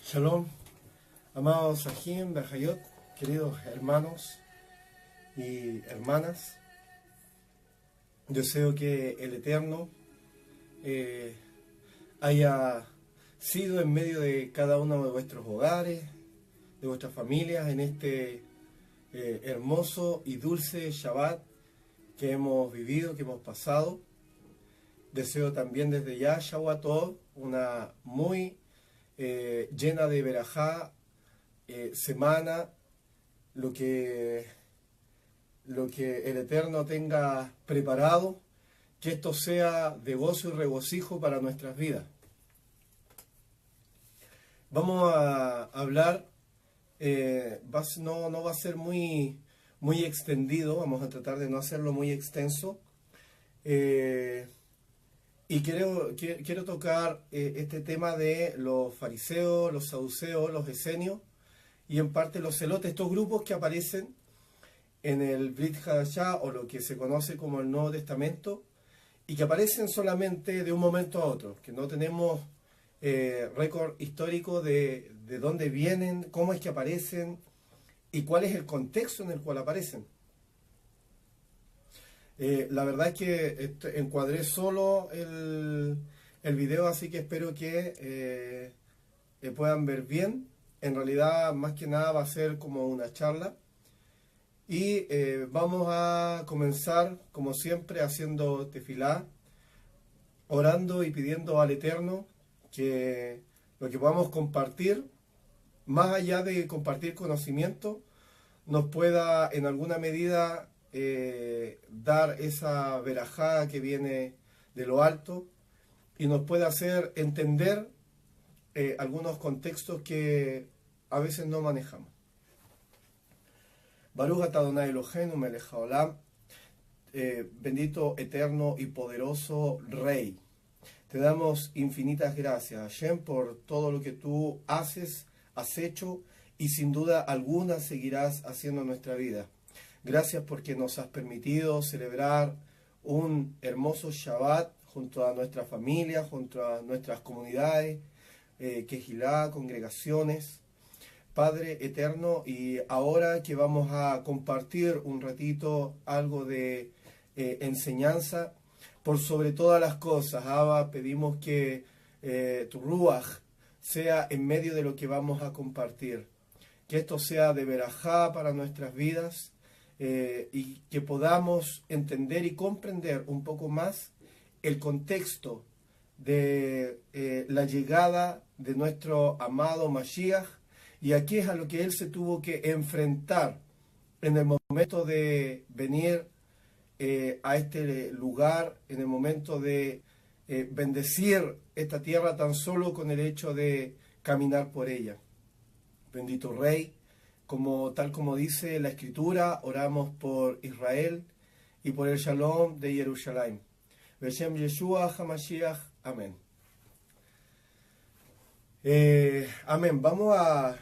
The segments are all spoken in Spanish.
Shalom, amados Ajim, Bejayot, queridos hermanos y hermanas. Deseo que el Eterno haya sido en medio de cada uno de vuestros hogares, de vuestras familias, en este hermoso y dulce Shabbat que hemos vivido, que hemos pasado. Deseo también desde ya Shabbat Tov, una muy llena de verajá semana, lo que el Eterno tenga preparado, que esto sea de gozo y regocijo para nuestras vidas. Vamos a hablar, no va a ser muy extendido, vamos a tratar de no hacerlo muy extenso. Y quiero tocar este tema de los fariseos, los saduceos, los esenios y en parte los celotes, estos grupos que aparecen en el Brit Hadashah o lo que se conoce como el Nuevo Testamento y que aparecen solamente de un momento a otro, que no tenemos récord histórico de dónde vienen, cómo es que aparecen y cuál es el contexto en el cual aparecen. La verdad es que encuadré solo el video, así que espero que puedan ver bien. En realidad, más que nada, va a ser como una charla. Y vamos a comenzar, como siempre, haciendo tefilá, orando y pidiendo al Eterno que lo que podamos compartir, más allá de compartir conocimiento, nos pueda en alguna medida dar esa verajá que viene de lo alto y nos puede hacer entender algunos contextos que a veces no manejamos. Baruch atah Adonai Eloheinu melech haolam, bendito, eterno y poderoso Rey. Te damos infinitas gracias, Hashem, por todo lo que tú has hecho y sin duda alguna seguirás haciendo en nuestra vida. Gracias porque nos has permitido celebrar un hermoso Shabbat junto a nuestra familia, junto a nuestras comunidades, Kehilá, congregaciones. Padre eterno, y ahora que vamos a compartir un ratito algo de enseñanza, por sobre todas las cosas, Abba, pedimos que tu Ruach sea en medio de lo que vamos a compartir. Que esto sea de verajá para nuestras vidas y que podamos entender y comprender un poco más el contexto de la llegada de nuestro amado Mashiach, y aquí es a lo que él se tuvo que enfrentar en el momento de venir a este lugar, en el momento de bendecir esta tierra tan solo con el hecho de caminar por ella. Bendito Rey, tal como dice la Escritura, oramos por Israel y por el Shalom de Jerusalén. Beshem Yeshua HaMashiach. Amén. Amén. Vamos a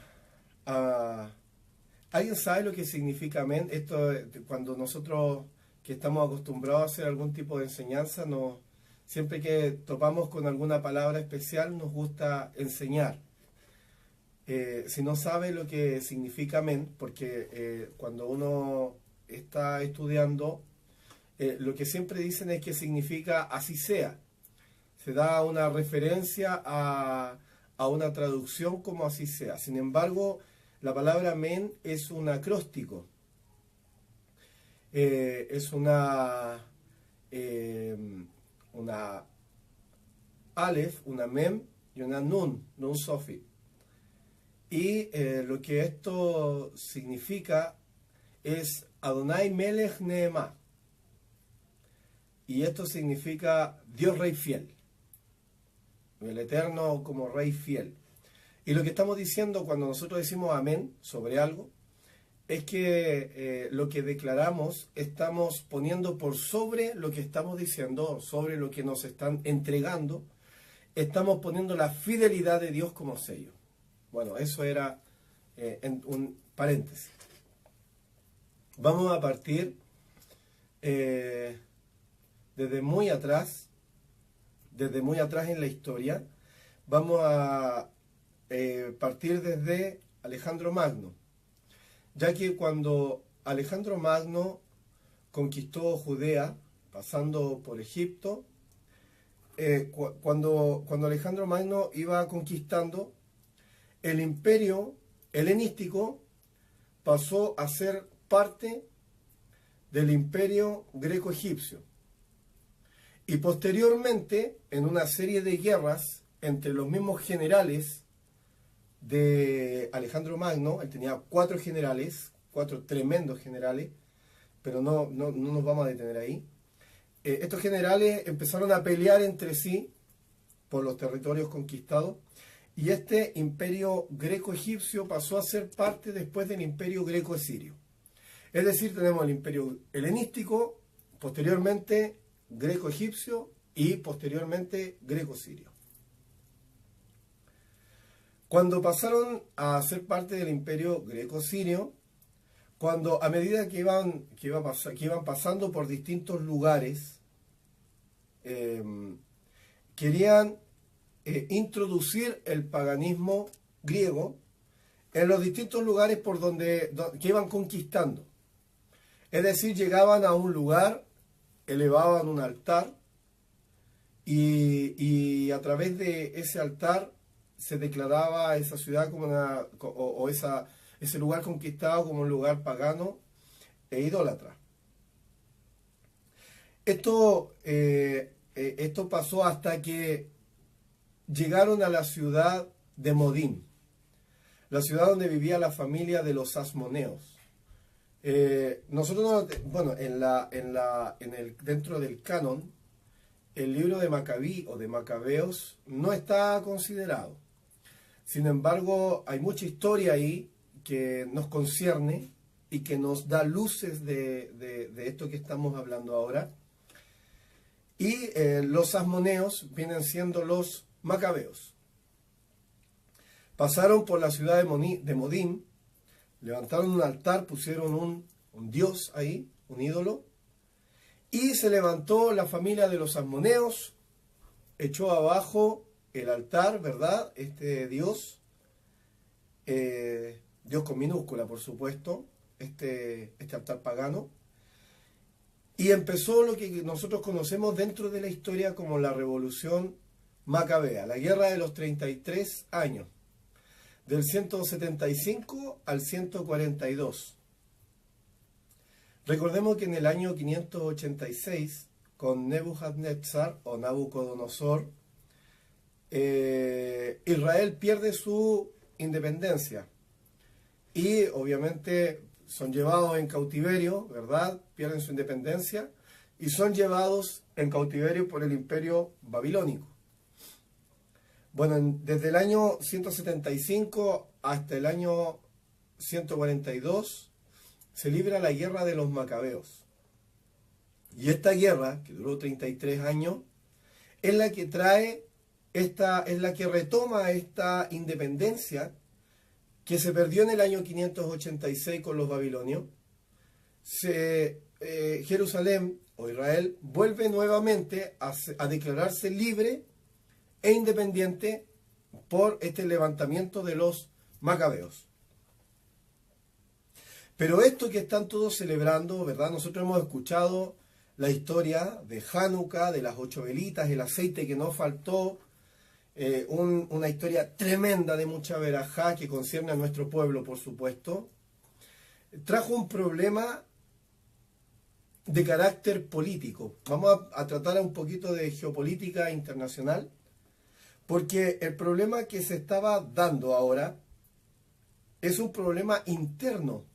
¿Alguien sabe lo que significa amén? Esto, cuando nosotros que estamos acostumbrados a hacer algún tipo de enseñanza, siempre que topamos con alguna palabra especial, nos gusta enseñar. Si no sabe lo que significa amén, porque cuando uno está estudiando, lo que siempre dicen es que significa así sea. Se da una referencia a una traducción como así sea. Sin embargo, la palabra amén es un acróstico. Es una alef, una mem y una nun sofi. Y lo que esto significa es Adonai Melech Neema. Y esto significa Dios Rey fiel. El Eterno como Rey fiel. Y lo que estamos diciendo cuando nosotros decimos amén sobre algo, es que lo que declaramos estamos poniendo por sobre lo que estamos diciendo, sobre lo que nos están entregando, estamos poniendo la fidelidad de Dios como sello. Bueno, eso era en un paréntesis. Vamos a partir desde muy atrás en la historia. Vamos a partir desde Alejandro Magno, ya que cuando Alejandro Magno conquistó Judea, pasando por Egipto, cuando Alejandro Magno iba conquistando, el imperio helenístico pasó a ser parte del imperio greco-egipcio. Y posteriormente, en una serie de guerras entre los mismos generales de Alejandro Magno, él tenía 4 generales, 4 tremendos generales, pero no nos vamos a detener ahí. Estos generales empezaron a pelear entre sí por los territorios conquistados, y este imperio greco-egipcio pasó a ser parte después del imperio greco-sirio. Es decir, tenemos el imperio helenístico, posteriormente greco-egipcio y posteriormente greco-sirio. Cuando pasaron a ser parte del imperio greco-sirio, cuando a medida que iban pasando por distintos lugares, querían introducir el paganismo griego en los distintos lugares por que iban conquistando. Es decir, llegaban a un lugar, elevaban un altar y a través de ese altar se declaraba esa ciudad como ese lugar conquistado como un lugar pagano e idólatra. Esto pasó hasta que llegaron a la ciudad de Modín, la ciudad donde vivía la familia de los asmoneos. Nosotros, bueno, dentro del canon, el libro de Macabí o de Macabeos no está considerado. Sin embargo, hay mucha historia ahí que nos concierne y que nos da luces de esto que estamos hablando ahora. Y los asmoneos vienen siendo los macabeos. Pasaron por la ciudad de Modín, levantaron un altar, pusieron un dios ahí, un ídolo, y se levantó la familia de los asmoneos, echó abajo el altar, ¿verdad? Este dios, Dios con minúscula, por supuesto, este altar pagano, y empezó lo que nosotros conocemos dentro de la historia como la Revolución Macabea, la guerra de los 33 años, del 175 al 142. Recordemos que en el año 586, con Nebuchadnezzar o Nabucodonosor, Israel pierde su independencia y obviamente son llevados en cautiverio, ¿verdad? Pierden su independencia y son llevados en cautiverio por el imperio babilónico. Bueno, desde el año 175 hasta el año 142 se libra la guerra de los macabeos. Y esta guerra, que duró 33 años, es la que retoma esta independencia que se perdió en el año 586 con los babilonios, Jerusalén o Israel vuelve nuevamente a declararse libre e independiente por este levantamiento de los macabeos. Pero esto que están todos celebrando, ¿verdad? Nosotros hemos escuchado la historia de Hanukkah, de las 8 velitas, el aceite que no faltó, una historia tremenda de mucha verajá que concierne a nuestro pueblo, por supuesto. Trajo un problema de carácter político. Vamos a tratar un poquito de geopolítica internacional, porque el problema que se estaba dando ahora es un problema interno.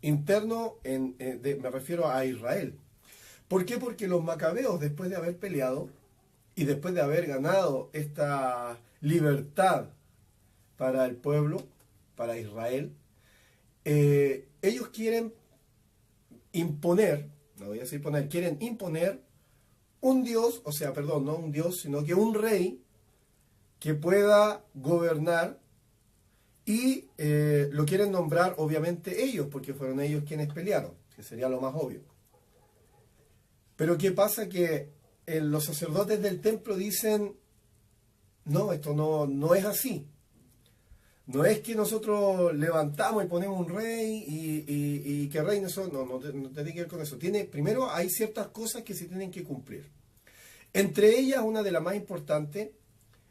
Me refiero a Israel. ¿Por qué? Porque los macabeos, después de haber peleado y después de haber ganado esta libertad para el pueblo, para Israel, ellos quieren imponer, no voy a decir poner, quieren imponer un Dios, o sea, perdón, no un Dios, sino que un rey que pueda gobernar. Y lo quieren nombrar obviamente ellos, porque fueron ellos quienes pelearon, que sería lo más obvio. Pero ¿qué pasa? Que los sacerdotes del templo dicen, no, esto no es así. No es que nosotros levantamos y ponemos un rey y que reine eso, no tiene que ver con eso. Primero hay ciertas cosas que se tienen que cumplir. Entre ellas, una de las más importantes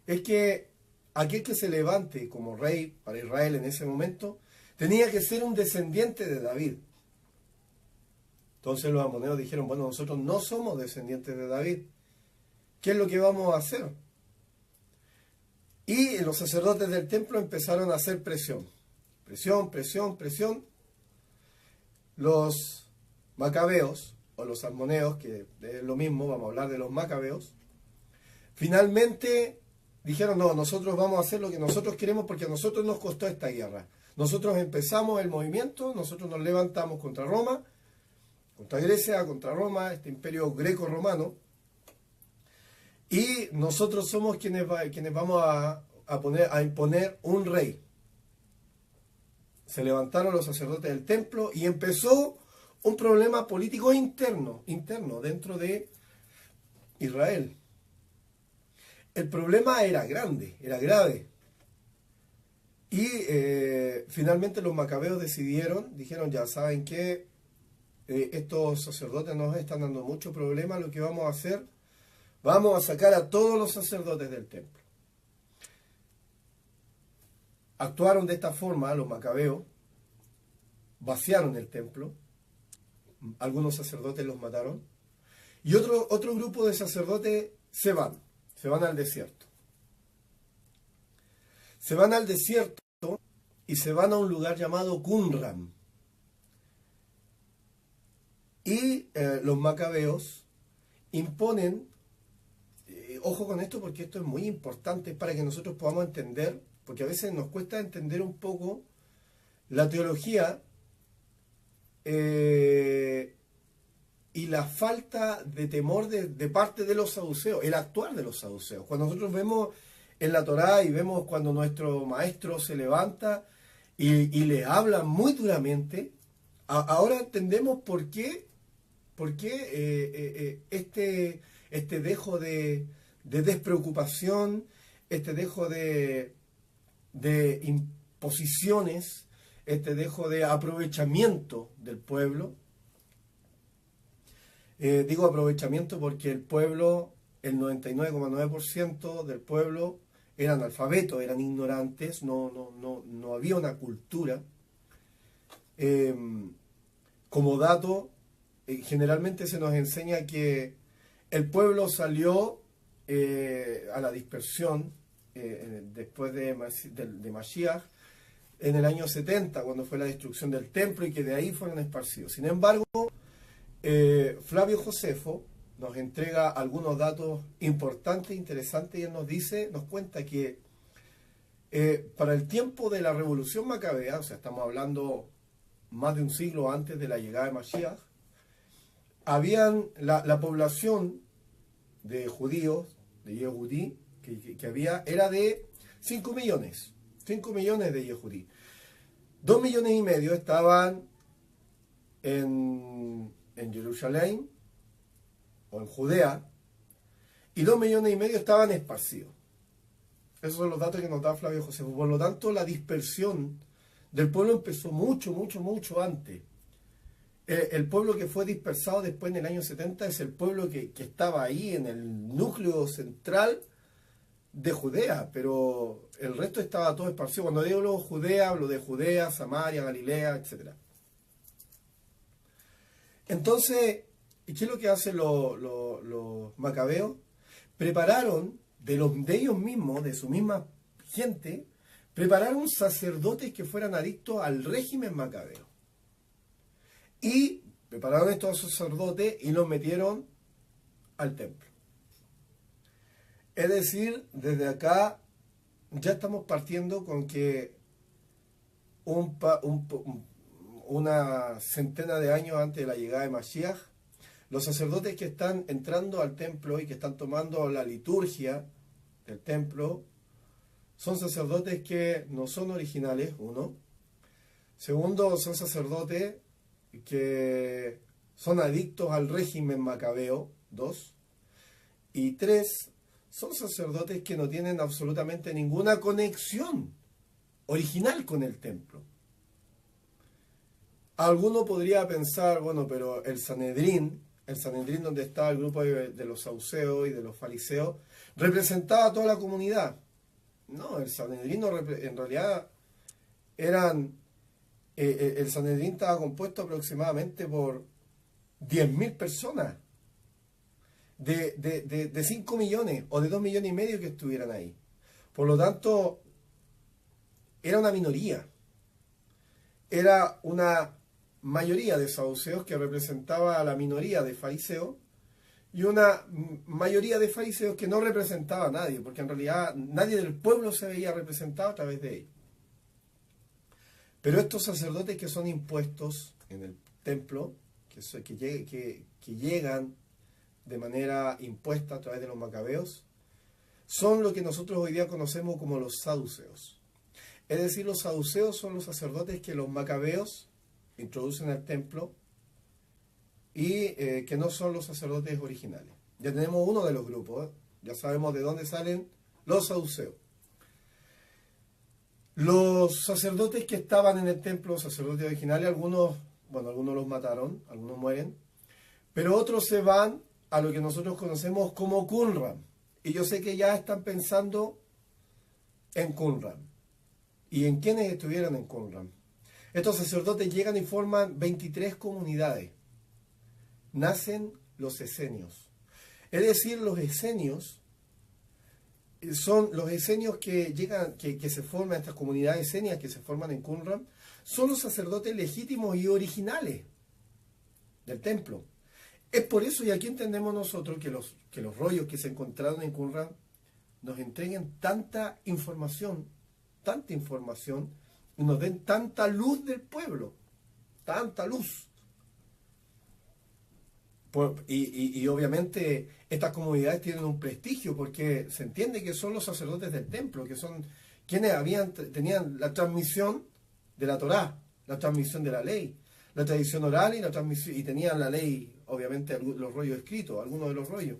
es que aquel que se levante como rey para Israel en ese momento tenía que ser un descendiente de David. Entonces los amoneos dijeron, bueno, nosotros no somos descendientes de David. ¿Qué es lo que vamos a hacer? Y los sacerdotes del templo empezaron a hacer presión. Presión. Los macabeos, o los almoneos, que es lo mismo, vamos a hablar de los macabeos, finalmente dijeron, no, nosotros vamos a hacer lo que nosotros queremos porque a nosotros nos costó esta guerra. Nosotros empezamos el movimiento, nosotros nos levantamos contra Roma, contra Grecia, contra Roma, este imperio greco-romano, y nosotros somos quienes vamos a imponer un rey. Se levantaron los sacerdotes del templo y empezó un problema político interno dentro de Israel. El problema era grande, era grave. Y finalmente los macabeos dijeron, ya saben que estos sacerdotes nos están dando mucho problema, lo que vamos a hacer, vamos a sacar a todos los sacerdotes del templo. Actuaron de esta forma los macabeos, vaciaron el templo, algunos sacerdotes los mataron, y otro grupo de sacerdotes se van al desierto. Se van al desierto y se van a un lugar llamado Qumran. Y los macabeos imponen, ojo con esto porque esto es muy importante para que nosotros podamos entender, porque a veces nos cuesta entender un poco la teología y la falta de temor de parte de los saduceos, el actuar de los saduceos. Cuando nosotros vemos en la Torá y vemos cuando nuestro maestro se levanta y le habla muy duramente, ahora entendemos por qué este dejo de despreocupación, este dejo de imposiciones, este dejo de aprovechamiento del pueblo. Digo aprovechamiento porque el pueblo, el 99,9% del pueblo eran analfabetos, eran ignorantes, no había una cultura. Como dato, generalmente se nos enseña que el pueblo salió a la dispersión después de Mashiach en el año 70, cuando fue la destrucción del templo, y que de ahí fueron esparcidos. Sin embargo, Flavio Josefo nos entrega algunos datos importantes, interesantes, y él nos cuenta que para el tiempo de la Revolución Macabea, o sea, estamos hablando más de un siglo antes de la llegada de Mashiach, la población de judíos, de Yehudí, que había, era de 5 millones. 5 millones de Yehudí. 2 millones y medio estaban en Jerusalén o en Judea, y 2 millones y medio estaban esparcidos. Esos son los datos que nos da Flavio Josefo. Por lo tanto, la dispersión del pueblo empezó mucho antes. El pueblo que fue dispersado después en el año 70 es el pueblo que estaba ahí en el núcleo central de Judea, pero el resto estaba todo esparcido. Cuando digo Judea, hablo de Judea, Samaria, Galilea, etc. Entonces, ¿qué es lo que hacen los macabeos? Prepararon de ellos mismos, de su misma gente, prepararon sacerdotes que fueran adictos al régimen macabeo. Y prepararon estos sacerdotes y los metieron al templo. Es decir, desde acá ya estamos partiendo con que una centena de años antes de la llegada de Mashiach, los sacerdotes que están entrando al templo y que están tomando la liturgia del templo son sacerdotes que no son originales, uno. Segundo, son sacerdotes que son adictos al régimen macabeo, dos. Y tres, son sacerdotes que no tienen absolutamente ninguna conexión original con el templo. Alguno podría pensar, bueno, pero el Sanedrín donde estaba el grupo de los saduceos y de los fariseos, representaba a toda la comunidad. No, el Sanedrín en realidad el Sanedrín estaba compuesto aproximadamente por 10.000 personas, de 5 millones o de 2 millones y medio que estuvieran ahí. Por lo tanto, era una minoría. Era una mayoría de saduceos que representaba a la minoría de fariseos y una mayoría de fariseos que no representaba a nadie, porque en realidad nadie del pueblo se veía representado a través de ellos. Pero estos sacerdotes que son impuestos en el templo, que llegan de manera impuesta a través de los macabeos, son lo que nosotros hoy día conocemos como los saduceos. Es decir, los saduceos son los sacerdotes que los macabeos introducen al templo y que no son los sacerdotes originales. Ya tenemos uno de los grupos, ya sabemos de dónde salen los saduceos. Los sacerdotes que estaban en el templo, los sacerdotes originales, algunos los mataron, algunos mueren, pero otros se van a lo que nosotros conocemos como Qumran. Y yo sé que ya están pensando en Qumran. ¿Y en quiénes estuvieron en Qumran? Estos sacerdotes llegan y forman 23 comunidades. Nacen los esenios. Es decir, los esenios son los esenios que llegan, que se forman, estas comunidades esenias que se forman en Qumran, son los sacerdotes legítimos y originales del templo. Es por eso, y aquí entendemos nosotros, que los rollos que se encontraron en Qumran nos entreguen tanta información, y nos den tanta luz del pueblo, tanta luz. Y obviamente estas comunidades tienen un prestigio porque se entiende que son los sacerdotes del templo, que son quienes tenían la transmisión de la Torá, la transmisión de la ley, la tradición oral y la transmisión, y tenían la ley, obviamente los rollos escritos, algunos de los rollos.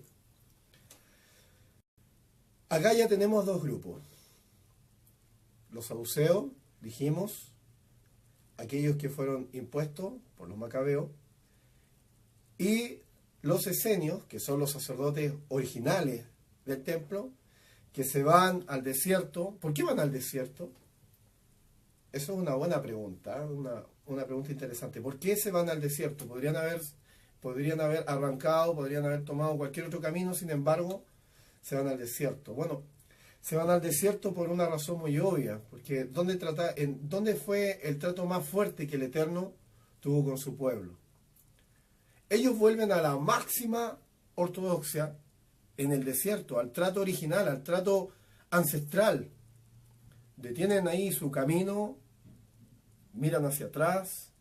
Acá ya tenemos dos grupos. Los saduceos, dijimos, aquellos que fueron impuestos por los macabeos, y los esenios, que son los sacerdotes originales del templo, que se van al desierto. ¿Por qué van al desierto? Eso es una buena pregunta, una pregunta interesante. ¿Por qué se van al desierto? Podrían haber arrancado, podrían haber tomado cualquier otro camino, sin embargo, se van al desierto. Bueno, se van al desierto por una razón muy obvia, porque ¿dónde fue el trato más fuerte que el Eterno tuvo con su pueblo? Ellos vuelven a la máxima ortodoxia en el desierto, al trato original, al trato ancestral. Detienen ahí su camino, miran hacia atrás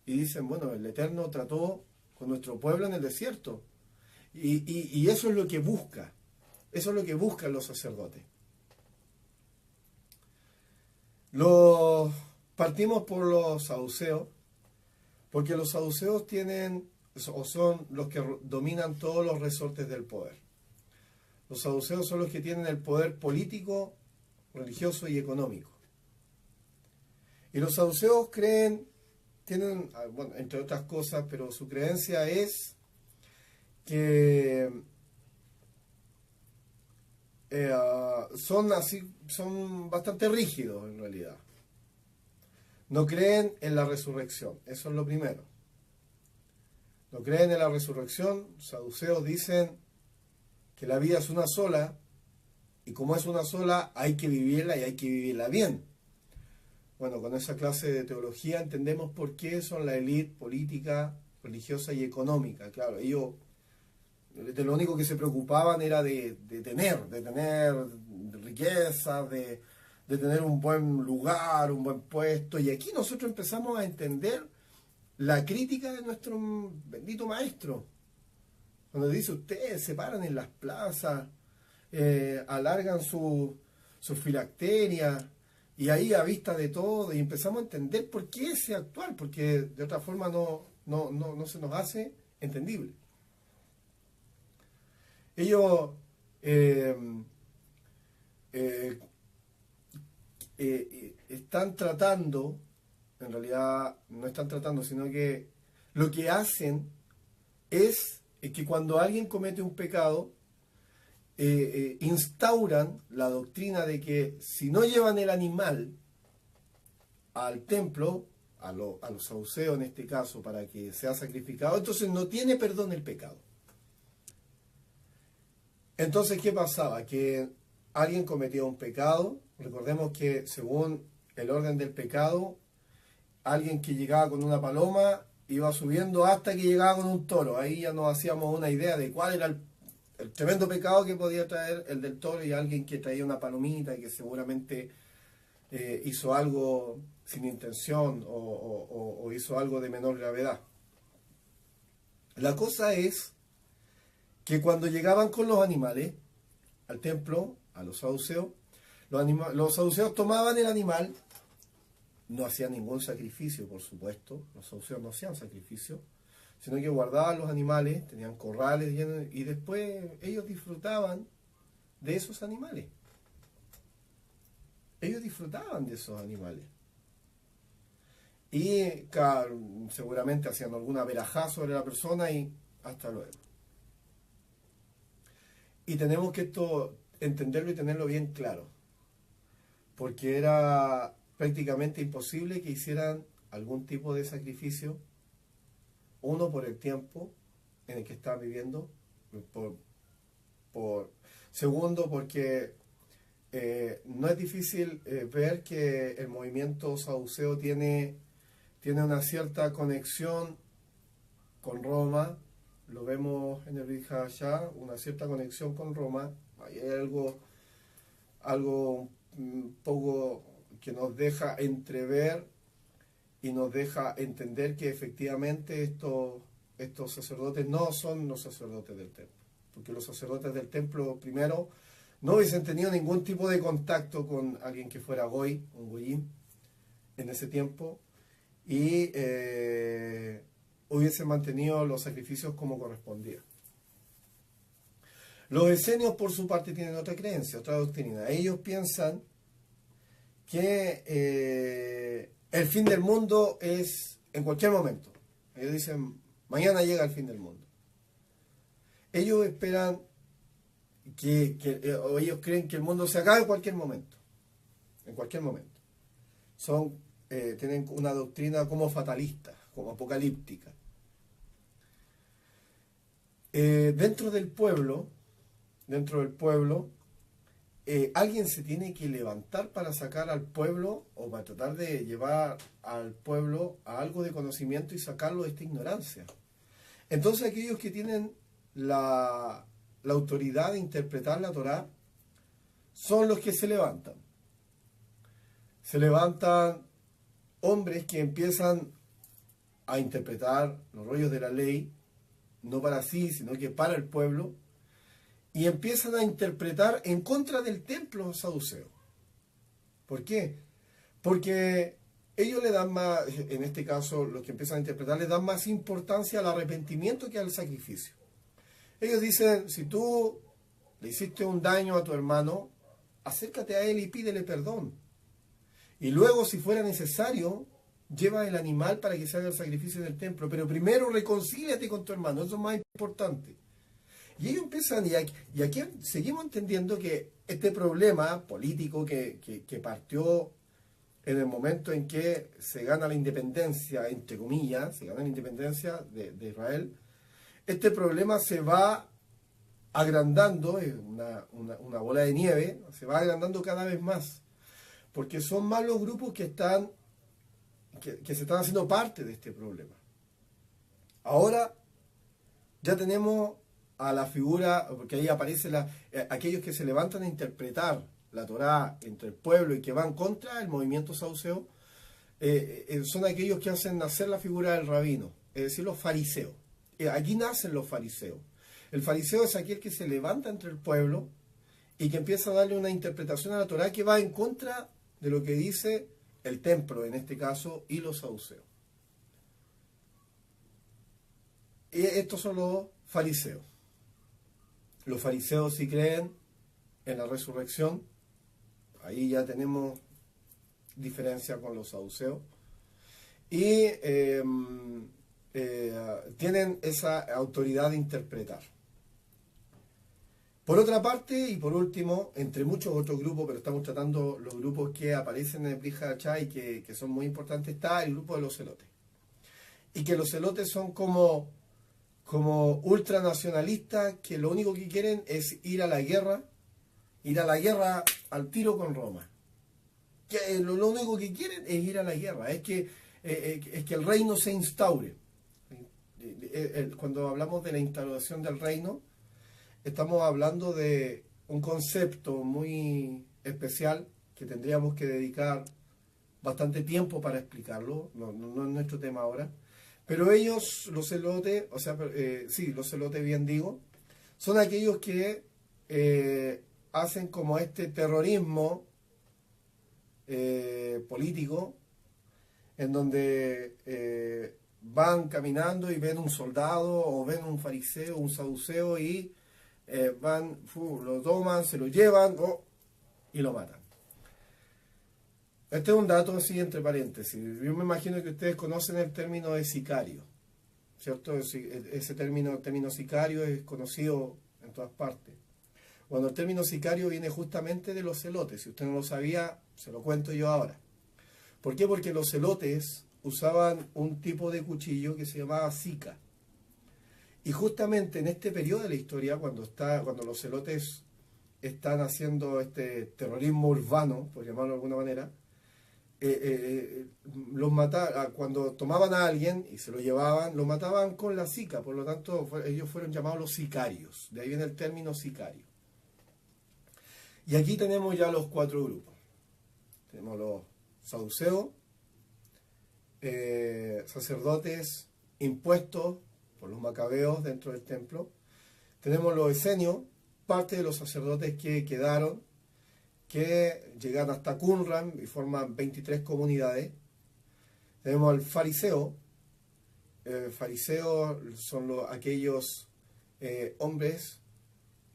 y dicen, bueno, el Eterno trató con nuestro pueblo en el desierto. Y eso es lo que buscan los sacerdotes. Los, Partimos por los saduceos, porque los saduceos tienen o son los que dominan todos los resortes del poder. Los saduceos son los que tienen el poder político, religioso y económico. Y los saduceos tienen, bueno, entre otras cosas, pero su creencia es que son bastante rígidos en realidad. No creen en la resurrección, eso es lo primero. No creen en la resurrección. Los saduceos dicen que la vida es una sola, y como es una sola, hay que vivirla y hay que vivirla bien. Bueno, con esa clase de teología entendemos por qué son la élite política, religiosa y económica. Claro, ellos de lo único que se preocupaban era de tener riqueza, de tener un buen lugar, un buen puesto. Y aquí nosotros empezamos a entender la crítica de nuestro bendito maestro. Cuando dice, ustedes se paran en las plazas, alargan su filacteria, y ahí a vista de todo, y empezamos a entender por qué ese actuar, porque de otra forma no se nos hace entendible. Ellos eh, están tratando, en realidad no están tratando, sino que lo que hacen es que cuando alguien comete un pecado, instauran la doctrina de que si no llevan el animal al templo, a los saduceos en este caso, para que sea sacrificado, entonces no tiene perdón el pecado. Entonces, ¿qué pasaba? Que alguien cometía un pecado. Recordemos que según el orden del pecado, alguien que llegaba con una paloma iba subiendo hasta que llegaba con un toro. Ahí ya nos hacíamos una idea de cuál era el tremendo pecado que podía traer el del toro, y alguien que traía una palomita y que seguramente hizo algo sin intención o hizo algo de menor gravedad. La cosa es que cuando llegaban con los animales al templo, a los saduceos, los saduceos tomaban el animal, no hacían ningún sacrificio, por supuesto, los saduceos no hacían sacrificio, sino que guardaban los animales, tenían corrales llenos, y después ellos disfrutaban de esos animales. Ellos disfrutaban de esos animales. Y claro, seguramente hacían alguna verajá sobre la persona y hasta luego. Y tenemos que esto entenderlo y tenerlo bien claro, porque era prácticamente imposible que hicieran algún tipo de sacrificio, uno por el tiempo en el que estaban viviendo, segundo porque no es difícil ver que el movimiento saduceo tiene una cierta conexión con Roma. Lo vemos en el Brit Hadashah, una cierta conexión con Roma. Hay algo un poco que nos deja entrever y nos deja entender que efectivamente estos sacerdotes no son los sacerdotes del templo, porque los sacerdotes del templo primero no hubiesen tenido ningún tipo de contacto con alguien que fuera goy, un goyim, en ese tiempo, y hubiesen mantenido los sacrificios como correspondía. Los esenios, por su parte, tienen otra creencia, otra doctrina. Ellos piensan que el fin del mundo es en cualquier momento. Ellos dicen, mañana llega el fin del mundo. Ellos esperan o ellos creen que el mundo se acabe en cualquier momento. En cualquier momento. Tienen una doctrina como fatalista, como apocalíptica. Dentro del pueblo, alguien se tiene que levantar para sacar al pueblo, o para tratar de llevar al pueblo a algo de conocimiento y sacarlo de esta ignorancia. Entonces aquellos que tienen la autoridad de interpretar la Torá son los que se levantan. Se levantan hombres que empiezan a interpretar los rollos de la ley, no para sí, sino que para el pueblo, y empiezan a interpretar en contra del templo saduceo. ¿Por qué? Porque ellos le dan más, en este caso, los que empiezan a interpretar, le dan más importancia al arrepentimiento que al sacrificio. Ellos dicen, si tú le hiciste un daño a tu hermano, acércate a él y pídele perdón. Y luego, si fuera necesario, lleva el animal para que se haga el sacrificio en el templo. Pero primero reconcíliate con tu hermano, eso es más importante. Y ellos empiezan, y aquí seguimos entendiendo que este problema político que partió en el momento en que se gana la independencia, entre comillas, se gana la independencia de Israel, este problema se va agrandando, es una bola de nieve, se va agrandando cada vez más, porque son más los grupos que se están haciendo parte de este problema. Ahora ya tenemos a la figura, porque ahí aparecen aquellos que se levantan a interpretar la Torá entre el pueblo y que van contra el movimiento saduceo, son aquellos que hacen nacer la figura del rabino, es decir, los fariseos. Aquí nacen los fariseos. El fariseo es aquel que se levanta entre el pueblo y que empieza a darle una interpretación a la Torá que va en contra de lo que dice el templo, en este caso, y los saduceos. Y estos son los fariseos. Los fariseos sí creen en la resurrección. Ahí ya tenemos diferencia con los saduceos. Y tienen esa autoridad de interpretar. Por otra parte, y por último, entre muchos otros grupos, pero estamos tratando los grupos que aparecen en el Brit Hadashah y que son muy importantes, está el grupo de los celotes. Y que los celotes son como ultranacionalistas que lo único que quieren es ir a la guerra al tiro con Roma. Que lo único que quieren es ir a la guerra, es que el reino se instaure. Cuando hablamos de la instauración del reino, estamos hablando de un concepto muy especial que tendríamos que dedicar bastante tiempo para explicarlo, no es nuestro tema ahora. Pero ellos, los celotes, los celotes bien digo, son aquellos que hacen como este terrorismo político, en donde van caminando y ven un soldado o ven un fariseo, un saduceo y lo toman, se lo llevan y lo matan. Este es un dato así entre paréntesis. Yo me imagino que ustedes conocen el término de sicario, ¿cierto? Ese término sicario es conocido en todas partes. Bueno, el término sicario viene justamente de los celotes. Si usted no lo sabía, se lo cuento yo ahora. ¿Por qué? Porque los celotes usaban un tipo de cuchillo que se llamaba sica. Y justamente en este periodo de la historia, cuando los celotes están haciendo este terrorismo urbano, por llamarlo de alguna manera, cuando tomaban a alguien y se lo llevaban, lo mataban con la sica, por lo tanto ellos fueron llamados los sicarios, de ahí viene el término sicario. Y aquí tenemos ya los cuatro grupos. Tenemos los saduceos, sacerdotes impuestos por los macabeos dentro del templo. Tenemos los esenios, parte de los sacerdotes que quedaron, que llegan hasta Qumran y forman 23 comunidades. Tenemos al fariseo. El fariseo son aquellos hombres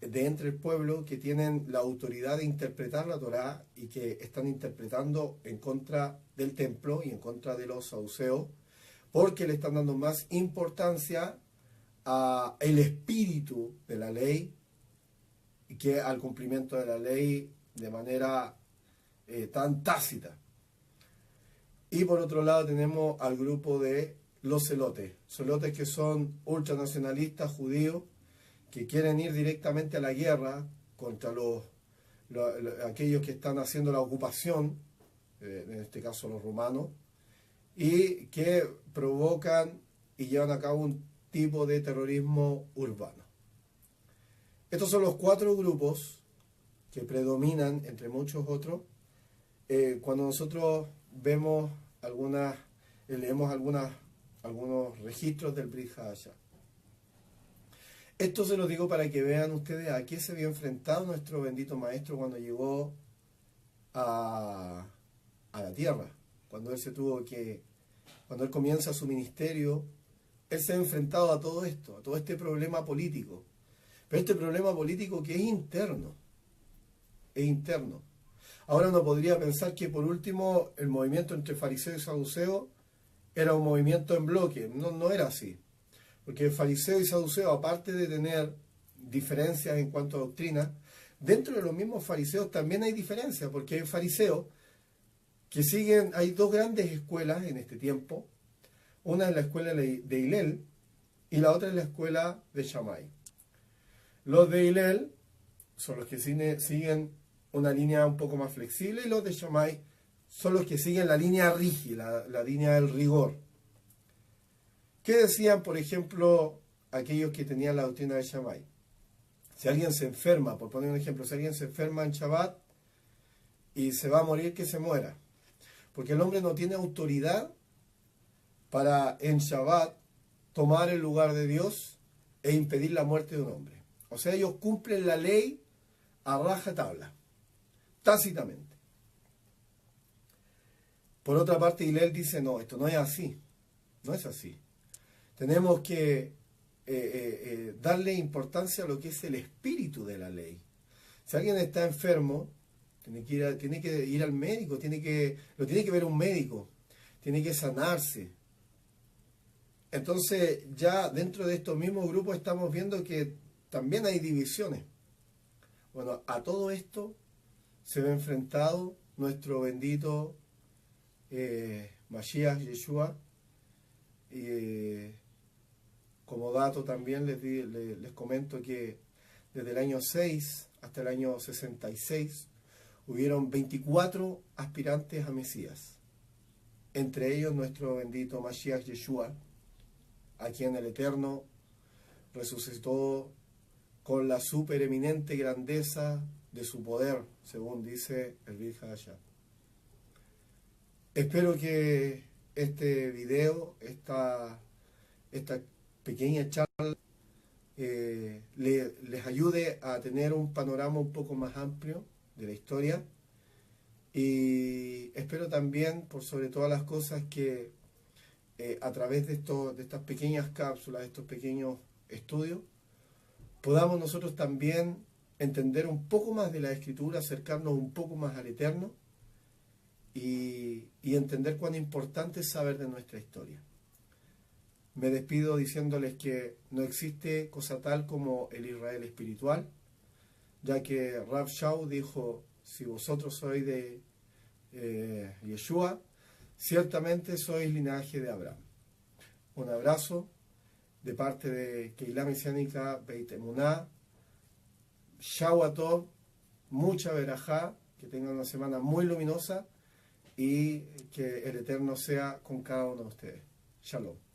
de entre el pueblo que tienen la autoridad de interpretar la Torá y que están interpretando en contra del templo y en contra de los saduceos, porque le están dando más importancia al espíritu de la ley que al cumplimiento de la ley de manera tan tácita. Y por otro lado tenemos al grupo de los celotes que son ultranacionalistas judíos que quieren ir directamente a la guerra contra aquellos que están haciendo la ocupación, en este caso los romanos, y que provocan y llevan a cabo un tipo de terrorismo urbano. Estos son los cuatro grupos que predominan entre muchos otros cuando nosotros leemos algunos registros del Brit Hadashah. Esto se lo digo para que vean ustedes a qué se vio enfrentado nuestro bendito maestro cuando llegó a a la tierra. Cuando él comienza su ministerio, él se ha enfrentado a todo esto, a todo este problema político. Pero este problema político que es interno. Ahora uno podría pensar que por último el movimiento entre fariseo y saduceo era un movimiento en bloque. No, no era así. Porque fariseo y saduceo, aparte de tener diferencias en cuanto a doctrina, dentro de los mismos fariseos también hay diferencias, porque hay fariseos que siguen, hay dos grandes escuelas en este tiempo. Una es la escuela de Hillel y la otra es la escuela de Shammai. Los de Hillel son los que siguen una línea un poco más flexible y los de Shammai son los que siguen la línea rígida, la línea del rigor. ¿Qué decían, por ejemplo, aquellos que tenían la doctrina de Shammai? Si alguien se enferma, por poner un ejemplo, si alguien se enferma en Shabbat y se va a morir, que se muera. Porque el hombre no tiene autoridad para en Shabbat tomar el lugar de Dios e impedir la muerte de un hombre. O sea, ellos cumplen la ley a rajatabla, tácitamente. Por otra parte, Hillel dice, no, esto no es así, no es así. Tenemos que darle importancia a lo que es el espíritu de la ley. Si alguien está enfermo, tiene que ir al médico, lo tiene que ver un médico, tiene que sanarse. Entonces, ya dentro de estos mismos grupos estamos viendo que también hay divisiones. Bueno, a todo esto se ve enfrentado nuestro bendito Mashiach Yeshua. Como dato también les comento que desde el año 6 hasta el año 66 hubieron 24 aspirantes a Mesías. Entre ellos nuestro bendito Mashiach Yeshua, a quien el Eterno resucitó con la supereminente grandeza de su poder, según dice el Virgen Hadashah. Espero que este video, esta pequeña charla, les ayude a tener un panorama un poco más amplio de la historia. Y espero también, por sobre todas las cosas, que a través de estas pequeñas cápsulas, de estos pequeños estudios, podamos nosotros también entender un poco más de la Escritura, acercarnos un poco más al Eterno y entender cuán importante es saber de nuestra historia. Me despido diciéndoles que no existe cosa tal como el Israel espiritual, ya que Rav Shaul dijo, si vosotros sois de Yeshua, ciertamente sois linaje de Abraham. Un abrazo de parte de Keilah Mesiánica Beit Emuná, Shaua Tov, mucha verajá, que tengan una semana muy luminosa y que el Eterno sea con cada uno de ustedes. Shalom.